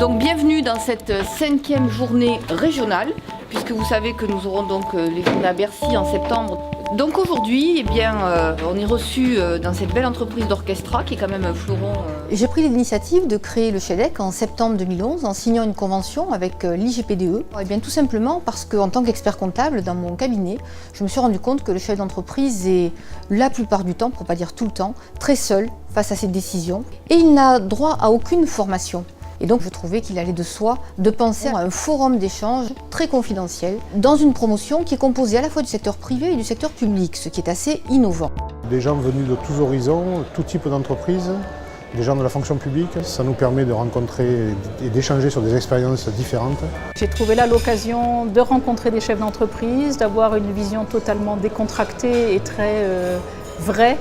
Donc bienvenue dans cette 5e journée régionale, puisque vous savez que nous aurons donc les journées à Bercy en septembre. Donc aujourd'hui, on est reçu dans cette belle entreprise d'Orchestra, qui est quand même un fleuron. J'ai pris l'initiative de créer le SHEDEC en septembre 2011 en signant une convention avec l'IGPDE. Et bien tout simplement parce qu'en tant qu'expert comptable dans mon cabinet, je me suis rendu compte que le chef d'entreprise est la plupart du temps, pour ne pas dire tout le temps, très seul face à ses décisions et il n'a droit à aucune formation. Et donc je trouvais qu'il allait de soi de penser à un forum d'échange très confidentiel dans une promotion qui est composée à la fois du secteur privé et du secteur public, ce qui est assez innovant. Des gens venus de tous horizons, tout type d'entreprise, des gens de la fonction publique, ça nous permet de rencontrer et d'échanger sur des expériences différentes. J'ai trouvé là l'occasion de rencontrer des chefs d'entreprise, d'avoir une vision totalement décontractée et très vraie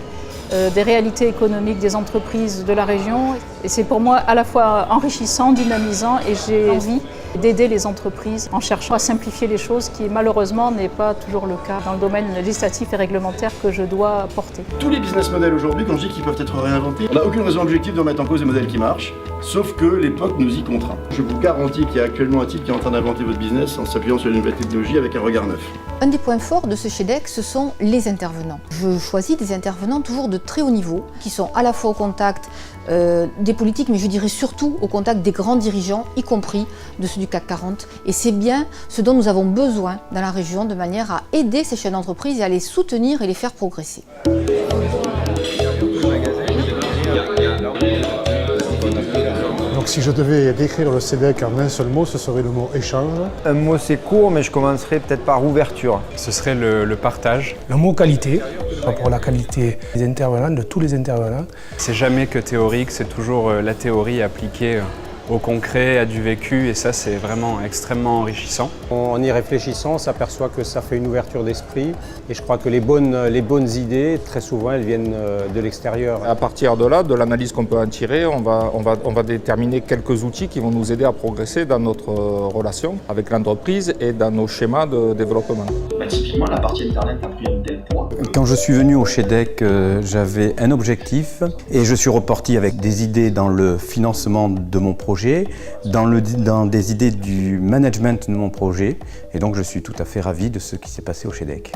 des réalités économiques des entreprises de la région. Et c'est pour moi à la fois enrichissant, dynamisant et j'ai envie d'aider les entreprises en cherchant à simplifier les choses qui malheureusement n'est pas toujours le cas dans le domaine législatif et réglementaire que je dois porter. Tous les business models aujourd'hui, quand je dis qu'ils peuvent être réinventés, on n'a aucune raison objective de remettre en cause des modèles qui marchent, sauf que l'époque nous y contraint. Je vous garantis qu'il y a actuellement un type qui est en train d'inventer votre business en s'appuyant sur une nouvelle technologie avec un regard neuf. Un des points forts de ce SHEDEC, ce sont les intervenants. Je choisis des intervenants toujours de très haut niveau, qui sont à la fois au contact des politiques, mais je dirais surtout au contact des grands dirigeants, y compris de ceux du CAC 40. Et c'est bien ce dont nous avons besoin dans la région, de manière à aider ces chefs d'entreprise et à les soutenir et les faire progresser. Donc si je devais décrire le SHEDEC en un seul mot, ce serait le mot échange. Un mot c'est court, mais je commencerai peut-être par ouverture. Ce serait le partage. Le mot qualité, pour la qualité des intervenants, de tous les intervenants. C'est jamais que théorique, c'est toujours la théorie appliquée au concret, à du vécu, et ça c'est vraiment extrêmement enrichissant. En y réfléchissant, on s'aperçoit que ça fait une ouverture d'esprit et je crois que les bonnes idées, très souvent, elles viennent de l'extérieur. À partir de là, de l'analyse qu'on peut en tirer, on va déterminer quelques outils qui vont nous aider à progresser dans notre relation avec l'entreprise et dans nos schémas de développement. Typiquement, la partie Internet a pris un tel poids. Quand je suis venu au SHEDEC, j'avais un objectif et je suis reparti avec des idées dans le financement de mon projet, dans des idées du management de mon projet, et donc je suis tout à fait ravi de ce qui s'est passé au SHEDEC.